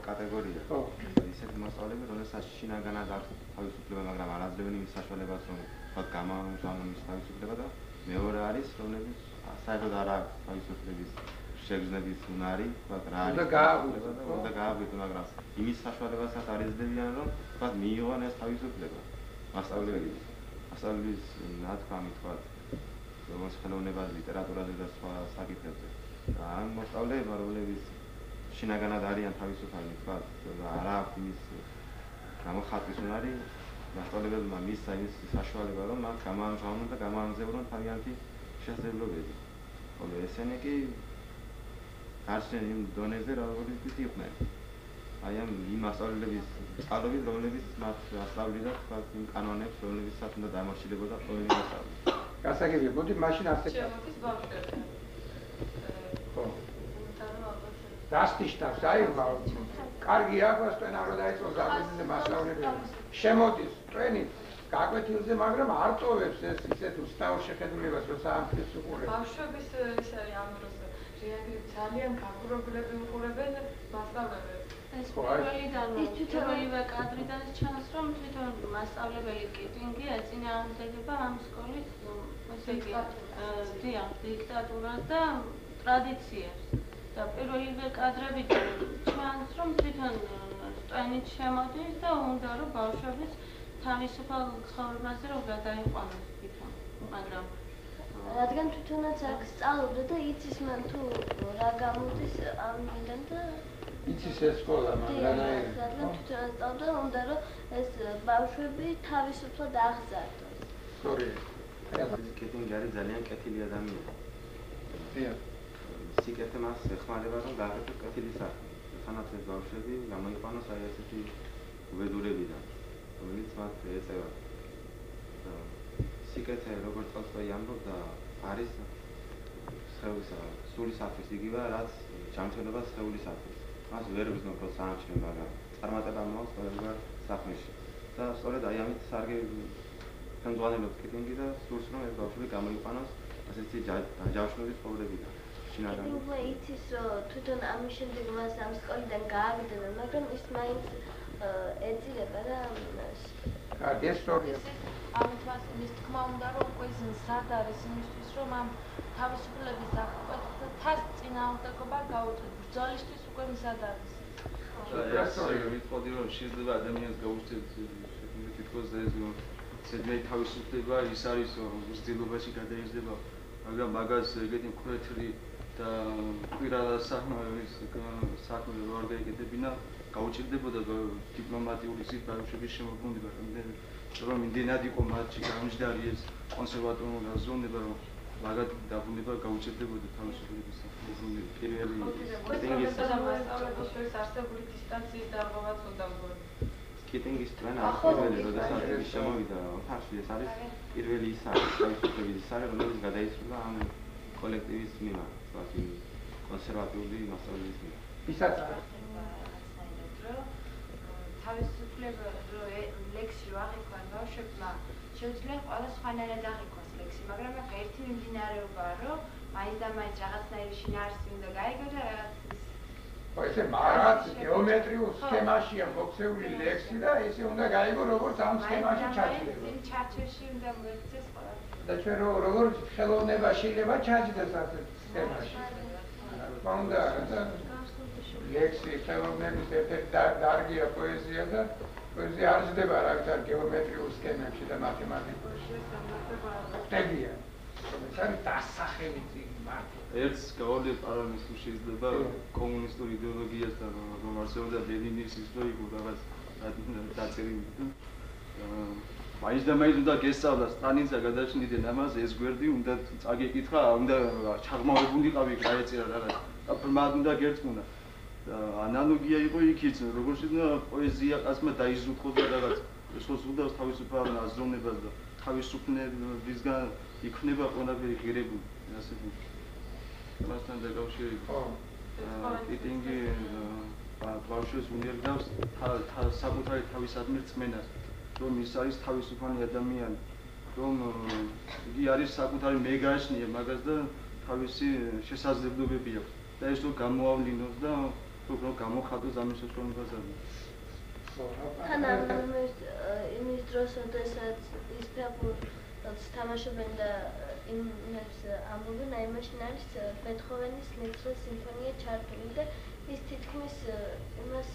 კატეგორია. ისეთი მოსწავლეები, რომელსაც შინაგანად აქვს თავისუფლება, მაგრამ არ აძლევენ იმის საშუალებას, რომ თქვათ გამაუმჯობესონ ის თავისუფლება და მეორე არის, რომლებიც საერთოდ არ აქვს თავისუფლების შეგრძნების უნარი, თქვათ რა არის თავისუფლება და უნდა გააღვიძონ, მაგრამ იმის საშუალებასაც არ იძლევიან, რომ თქვათ მიიღონ ეს თავისუფლება მასწავლებლების. მასწავლებლის ნათქვამი, თქვათ, როგორც ხელოვნება, ლიტერატურაზე და სხვა საკითხებზე. ამ მოსწავლეებმა, რომლებიც შინაგანად არიან თავისუფალი, თქვათ, არ აქვს იმის გამოხატვის უნარი, მასწავლებელმა მისცა იმის საშუალება, რომ მათ გამოამჟღავნონ და გამოამზევრონ თავიანთი შესაძლებლობები. ხოლო ესენი კი გარშემო იმ დონეზე, როგორიც იყვნენ. აი ამ იმ მასწავლებლების წყალობით, რომლებიც მათ ასწავლიდა, თქვათ, იმ კანონებს, რომლებიცაც უნდა დამორჩილებოდა ყოველი მასწავლებელი. გასაგებია, მოდი მაშინ ასე შემოდის ბავშვები. ხო. დასტიშტავს, აი, კარგი აქვს თქვენ არ დაიწყოს გაკვეთილზე მასწავლებელი. შემოდის თქვენი გაკვეთილზე, მაგრამ არ ტოვებს ეს ისეთ უსტაურ შეხედულებას, როცა ამ ფილმს უყურებს. ბავშვების ის არის ამ დროს ძალიან გაგურობლები უყურებენ მასწავლებელს. ეს პირველივე კადრიდან ჩანს, რომ თვითონ მასწავლებელი კიპინგი ეწინააღმდეგება ამ სკოლის დიქტატურას და ტრადიციებს. და პირველივე კადრებიდან ჩანს, რომ თვითონ სტვენით შემოდის და უნდა რომ ბავშვების თავისუფალ ცხოვრებაზე რომ გადაიყვანოს თვითონ. მაგრამ რადგან თვითონაც აქ სწავლობდა და იცის მან თუ რა გამოდის ამიდან და იცის ეს სკოლა, მაგრამ რადგან თვითონაც სწავლობდა, უნდა რომ ეს ბავშვები თავისუფლად აღზარდოს. სწორია. კიპინგი არის ძალიან კეთილი ადამიანი. დიახ. სიკეთე მას ეხმარება, რომ გააკეთოს კეთილი საქმე. თანაც ეს ბავშვები გამოიყვანოს აი ესეთი უბედურებიდან, რომელიც მათ ეწევა. სიკეთე, როგორც ტოლსტოი ამბობდა, არის სულისათვის იგივე, რაც ჯანმრთელობა სხეულისათვის. მას ვერ ვიზნობ, რომ საამჩნევ, მაგრამ წარმატება მოაქვს ყოველგვარ საქმეში. და სწორედ აი ამით სარგე ხელმძღვანელობს კიპინგი და სურს, რომ ეს ბავშვები გამოიყვანოს ასეთი დაჯავშნების ცხოვრებიდან. კიპინგმა იცის, რომ თვითონ ამის შემდეგ მას ამ სკოლიდან გააგდება, მაგრამ ის მაინც ეწირება რა ამას. კარგი, ეს სწორია. ამით მას იმის თქმა უნდა, რომ ეს სად არის იმისთვის, რომ ამ თავისუფლების აღკვეთას წინააღმდეგობა გაუწევს. ბრძოლისთვის უკვე მზად არის. სწორია, ვიტყოდი, რომ შეიძლება ადამიანს გაუწევს თითქოს ეს ზედმეტი თავისუფლება ის არის, რომ ზრდილობაში გადაიზრდება, მაგრამ მაგას ეგეთი მკვეთრი და კვირადა საქმე რო არ გაიგებინა, გაუჭირდებოდა დიპლომატიური გზით ბავშვების შემოქმედება, რომ იმდენად იყო მათში გამჯდარი ეს კონსერვატორული აზროვნება, რომ მაგათ დაბრუნება გაუჭირდებოდა თავისუფლების პირველი კიპინგის და მასწავლებლის შორის არსებული დისტანციის დარღვევაც უნდა ვგონი. კიპინგის თქვენ ახალი როდესაც ის შემოვიდა ხარში, ეს არის პირველი ის არის თავისუფლების ის არის, რომელიც გადაისრულა ამ კოლექტივის მიმართ, თქვათ იმ კონსერვატიული მასწავლებლის მიმართ. ისაც თავისუფლება ლექსი რო აღიქვან ბავშვებმა, შეუძლია ყველა სხვანაირად აღიქვას ლექსი, მაგრამ აქ ერთი მიმდინარეობაა, რომ მაინც და მაინც რაღაცნაირი შინაარსი უნდა გაიგო და რაღაც ესე მარად გეომეტრიულ სქემაშია მოქცეული ლექსი და ესე უნდა გაიგო, როგორც ამ სქემაში ჩაჭრება. იმ ჩარჩოში უნდა მოექცეს ყველა. და ჩვენ როგორ ხელოვნება შეიძლება ჩაჭდეს ასე სქემაში. უნდა ლექსი ხელოვნების ერთ-ერთი დარგია პოეზია და პოეზია არ ჯდება რაღაცა გეომეტრიულ სქემებში და მათემატიკაში. ხდებია. რომელიც არის დასახელითი მარტო. ერთს გავავლებ პარალელს თუ შეიძლება კომუნისტურ იდეოლოგიასთან რომ არსებობდა ლენინის ისტორიულ რაღაც დაწერილი. მაინც და მაინც უნდა გესწავლა სტალინსა გადაჩნდნენ ამას ეს გვერდი უნდა წაგეკითხა, უნდა ჩაღმავებულიყავი გაეწერა რაღაც. და ბრმად უნდა გერწმუნა. ანალოგია იყო იქიც, როგორც შეიძლება პოეზია კაცმა დაიზრუნოს და რაღაც ეს უნდა თავისუფალ აზროვნებას და თავისუფლებისგან იქნება ყველაფერი ღირებული, ასე მასთან დაკავშირებით. კიპინგი ბავშვებს უნერგავს საკუთარი თავისადმი რწმენას, რომ ის არის თავისუფალი ადამიანი, რომ იგი არის საკუთარი მეგაჩნია მაგას და თავისი შესაძლებლობები აქვს და ეს რომ გამოავლინოს და თუ რომ გამოხატოს ამის საშუალებაზე. თან იმის დროს, როდესაც ის ფეხბურთს თამაშობენ და იმებს ამბობენ, აი მაშინ არის ბეთჰოვენის მეცხრე სიმფონია ჩართული და ის თითქმის იმას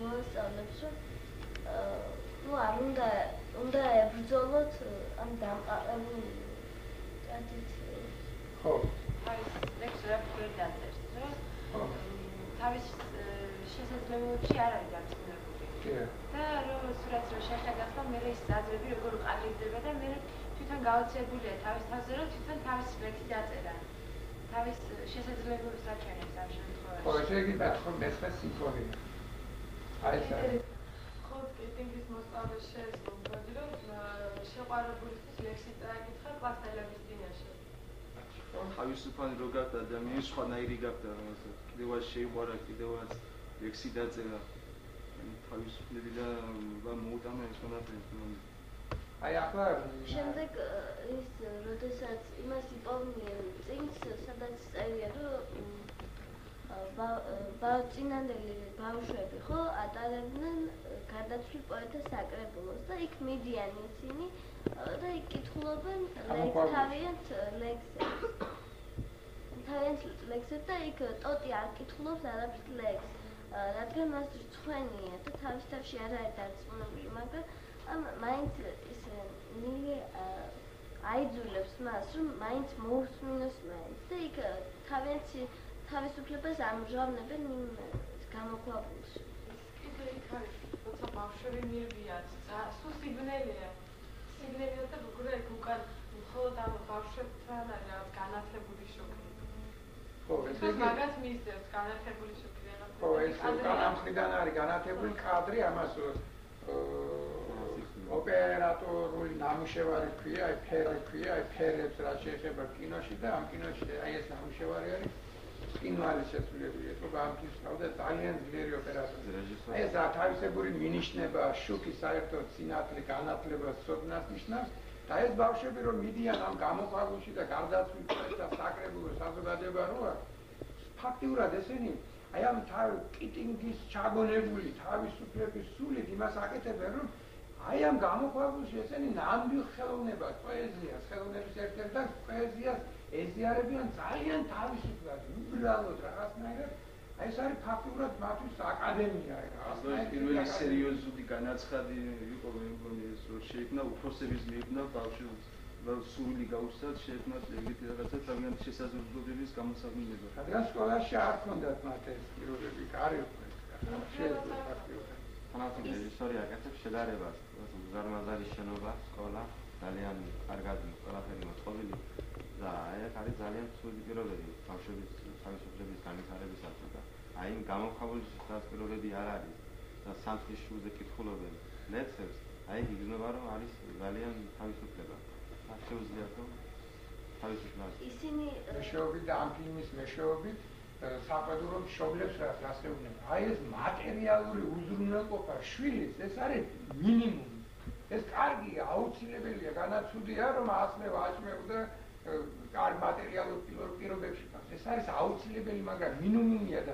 მოასწავლებს, რომ არ უნდა ებრძოლოთ ამ დამყარებულ ტრადიციას. ხო. არის ლექსი დაწერს, რომ თავის შესაძლებლობებში არ არის დარწმუნებული. და რომ სურათს რომ შეხედავთ, მე ის აზრები როგორ ყალიბდება და მე თვითონ გაოცებულია თავის თავზე, რომ თვითონ თავის ლექსი დაწერა. თავის შესაძლებლობებს აჩვენებს ამ შემთხვევაში. ხო, ესე იგი მეცხრე სიმფონია. აი ეს ხო, კრიტიკის მოსწავლეს შეეძლო, რომ შეყვარებულისთვის ლექსი წააკითხა კლასელების წინაშე. თავისუფალი რო გაქვს ადამიანის სხვანაირი გაქვს, კიდევაც შეიყვარა, კიდევაც ლექსი დაწერა. თავისუფლები და მოუტანა ეს ყველაფერი. აი ახლა შემდეგ ის როდესაც იმას იპოვნიან წინს, სადაც წერია, რომ წინანდელი ბავშვები ხო ატარებდნენ გარდაცვლილ პოეტას საკრებულოს და იქ მიდიან ისინი და იქ კითხულობენ თავიანთ ლექსებს და იქ ტოტი არ კითხულობს არაფერს ლექსს, რადგან მას რწმენია და თავის თავში არ არის დარწმუნებული, მაგრამ მაინც ისე ნილი აიძულებს მას, რომ მაინც მოусმინოს მაინც და იქ თავისუფლებას ამჟღავნებენ იმ გამოქვაბულში. კიდე იქ არის, როცა ბავშვები მივიათ, სულ სიგნელია და როგორ იქ უკან მხოლოდ ამ ბავშვებთან არის რაღაც განათლებული შოქი. ხო, ესე იგი მაგას მისდევს განათლებული შოქი. ხო, ეს განამხრიდან არის განათებული კადრი, ამას ოპერატორული ნამუშევარი ქვია, აი ფერი ქვია, აი ფერებს რაც შეეხება კინოში და ამ კინოში აი ეს ნამუშევარი არის კინოალის შესრულებული, ეს რომ ამკისრავდა ძალიან ძლიერი ოპერატორი. აი ეს თავისებური მინიშნება, შუქი საერთოდ სინათლე განათლებას ცოდნას ნიშნავს და ეს ბავშვები რომ მიდიან ამ გამოქვაბულში და გარდაცვლილ პოეტთა საკრებულო საზოგადოება როა, ფაქტიურად ესენი აი ამ კიტინგის ჩაგონებული თავისუფლების სულით იმას აკეთებენ, რომ აი ამ გამოქვაბულში ესენი ნამდვილ ხელოვნებას, პოეზიას, ხელოვნების ერთ-ერთ პოეზიას ეზიარებიან ძალიან თავისუფლად, უბრალოდ რაღაცნაირად. აი ეს არის ფაქტიურად მათთვის აკადემია, რაღაცნაირად. პირველი სერიოზული განაცხადი იყო, ეს რომ შეიქმნა უფროსების მიერ ბავშვებს სული გაუსწრათ, შეექმნათ ეგეთი რაღაცა თავიანთი შესაძლებლობების გამოსაგნებლება. რადგან სკოლაში არ ჰქონდათ მათ ეს პირობები, არ იყო ეს. შეიძლება ფაქტიურად. თანაც რეჟისორი აკეთებს შედარებას, უზარმაზარი შენობა, სკოლა, ძალიან კარგად ყველაფერი მოწყობილი და ეს არის ძალიან ცუდი პირობები ბავშვების თავისუფლების განვითარებისათვის და აი იმ გამოქვაბულში სადაც პირობები არ არის და სამწლის შუზე კითხულობენ ლექსებს, აი იგრძნობა რომ არის ძალიან თავისუფლება. არ შეუძლიათ რომ თავისუფლად ისინი მეშვეობით და ამ ფილმის მეშვეობით საყვედურო მშობლებს რას ეუბნება. აი ეს მატერიალური უზრუნველყოფა შვილის, ეს არის მინიმუმი. ეს კარგია, აუცილებელია, განაცუდია რომ ასმევ აჭმევდა კარგ მატერიალურ პირობებში გავს. ეს არის აუცილებელი, მაგრამ მინიმუმია და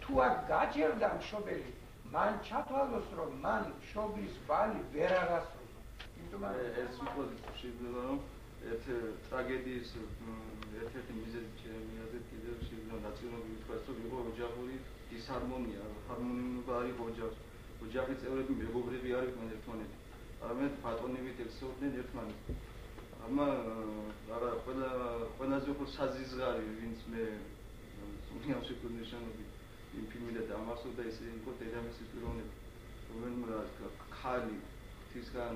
თუ აქ გაჭერდა მშობელი, მან ჩათვალოს რომ მან მშობლის ვალი ვერ არასრულა. იმიტომ ეს უფრო შეიძლება რომ ერთ ტრაგედიის ერთ-ერთი მიზეზი ჩემიაზე კიდევ შეიძლება ნაციონალური ითქვას რომ იყო ოჯახური დისჰარმონია, ჰარმონიულობა არ იყო ოჯახში. ოჯახის წევრები მეგობრები არ იყვნენ ერთმანეთი. არამედ ბატონივით ექცეოდნენ ერთმანეთს. ამა არა ყველაზე უფრო საზიზღარი ვინც მე სუნიავში კონდიშნები იმ ფილმიდან დამახსოვდა ეს იყო დედამისის პიროვნება. რომელმაც ხალი თისგან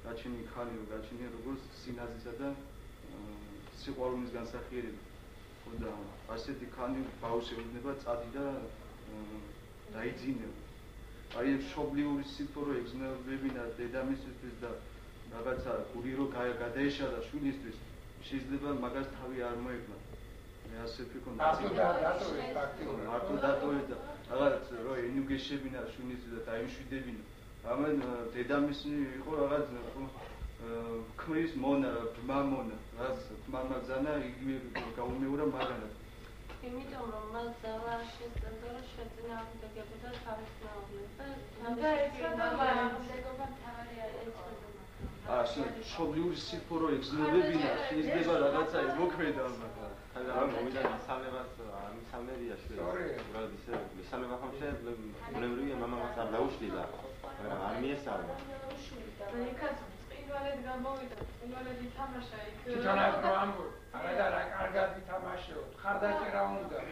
გაჩენილი ხალი გაჩენია როგორც სინაზისა და სიყვარულის განსახიერება. ხო და ასეთი ხანი ბავშვი ეუბნება წადი და დაიძინებო. აი მშობლიური სიტყვა რო ეგზნებებინა დედამისისთვის და რაღაცა გული რო გადაეშალა შვილისთვის შეიძლება მაგას თავი არ მოეკლა. მე ასე ვფიქრობ. მარტო დატოვეს და რაღაც რო ენუგეშებინა შვილისთვის და დაიმშვიდებინა. ამან დედამისი იყო რაღაც ქმრის მონა, ძმა მონა, რაც ხმამა ზანა იგივე გაუმეორა მაგალად. იმიტომ რომ მას ძალა არ შესწევდა რომ შეწინააღმდეგებოდა თავის მეუღლეს და ეცოდა მეგობა თავი ეცოდა შობლიური სიფორო ეგზნებებინა შეიძლება რაღაცა მოქმედა მაგრამ მომიდა მისამებას არ მისამერია უბრალოდ ისე მისამება ხომ შეიძლება ბუნებრივია მამამაც არ დაუშლიდა მაგრამ არ მიესალმა იქაც წინვალედ გამოვიდა წინვალედ ითამაშა იქ თვითონ ახლა ამბობ არა რა კარგად ითამაშეო ხარდაჭერა უნდა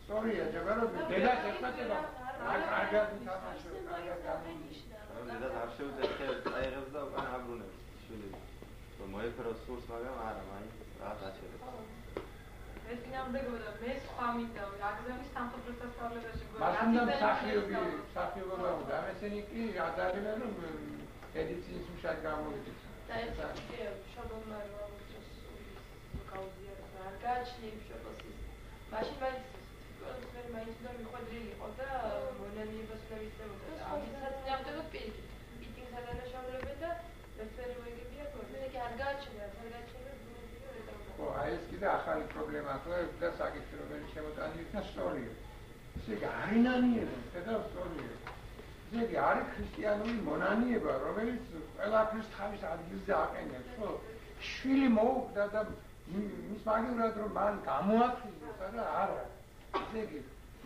სწორია ჯერა დედას ეხმატება რა კარგად ითამაშეო კარგად გამოვიდა დედას არ შეუძლია წაიღებს და უკან აბრუნებს შვილები რომ მოეფეროს სულს მაგრამ არა მაინც რა დაჩერებს ეს წინამდებოდა მე სხვა მინდა აგზავნის სამხედრო სასწავლებელში მაშინ მსახიობობა უნდა ამესენი კი ადარებენ რომ ედიციის მუშად გამოვიდეს და ეს შობლმა რომ ამოწოს გაუზიარა არ გააჩნია იმ შობლს მაშინ მაინც და მიხვედრილი იყო და მონანიებას უნდა მისცემოდა ამის საწინააღმდეგოდ პირიქით მიტინგს არ დანაშაულებენ და ვერცერი მოიგებია გორზე კი არ გააჩნია ხო, აი ეს კიდე ახალი პრობლემაა, ხო, და საკითხი რომელიც შემოტანილი და სწორია. ესე იგი არინანიება, და სწორია. ესე იგი არის ქრისტიანული მონანიება, რომელიც ყველაფერს თავის ადგილზე აყენებს, ხო? შვილი მოუკვდა და მის მაგივრად რომ მან გამოაფრინოს, არა. ესე იგი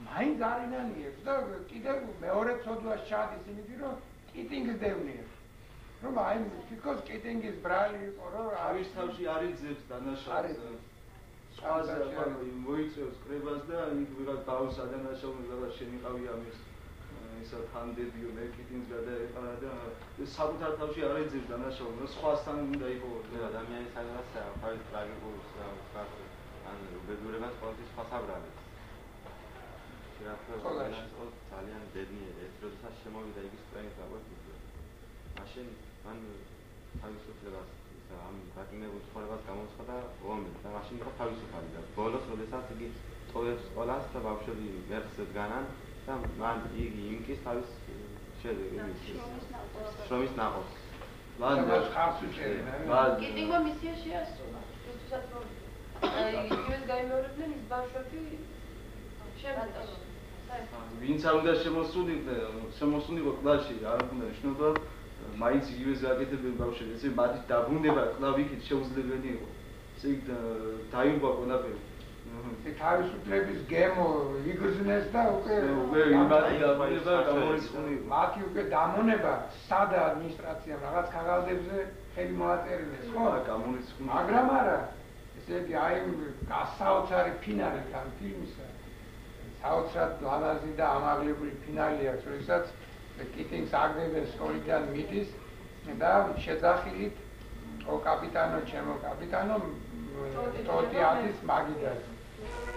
მაინც არინანიებს და კიდევ მეორე ცოდვას ჩადის იმით, რომ კიტინგს დევნიებს. რომ აი თვითონ კიტინგის ბრალი იყო რომ არის თავში არ იძებს დანაშაულს სხვაზე მოიწევს კრებას და იქ ვიღაც ბავშვს ადანაშაულს და შემიყავი ამის ისა თანდებიო მე კიტინგს გადაეყარა და საკუთარ თავში არ იძებს დანაშაულს სხვასთან უნდა იყოს ადამიანის საგანაცაა თავის ტრაგიკულს ან უბედურებას ყოველთვის სხვას აბრალებს შეიძლება ძალიან ბედნიერია ეს როდესაც შემოვიდა იგის პრემიის დაგვეფიქრა მაშინ მან თავისუფლებას ამ დაკინებულ ცხოვრებას გამოცხადა ომი და მაშინ იყო თავისუფალი და ბოლოს როდესაც იგი ტოვებს სკოლას და ბავშვები მერხსებს განან და მან იგი იმკის თავის შრომის ნაყოფს ლანდას ხარს უჭერდა კიტინგმა მისია შეასრულა როდესაც იგივეს გაიმეორებდნენ ის ბავშვები შემოწეს ვინც არ უნდა შემოსულიყო კლასში არ უნდა ნიშნობა მაინც იგივეს გაკეთებენ ბავშვები ესე მათი დაბრუნება კვლავ იქით შეუძლებელი იყო ესე იგი დაირღვა ყველაფერი თავისუფლების გემო იგრძნეს და უკვე მათი დაბრუნება გამორიცხული იყო მათი უკვე დამონება სადა ადმინისტრაციამ რაღაც ქაღალდებზე ხელი მოაწერინეს ხო გამორიცხული მაგრამ არა ესე იგი აი გასაოცარი ფინალი ამ ფილმისა საოცრად ლამაზი და ამაღლებული ფინალი აქვს როდესაც კიტინგს აგდებენ სკოლიდან მიდის და შეძახილით ო კაპიტანო ჩემო კაპიტანო ტოტი არის მაგიდაზე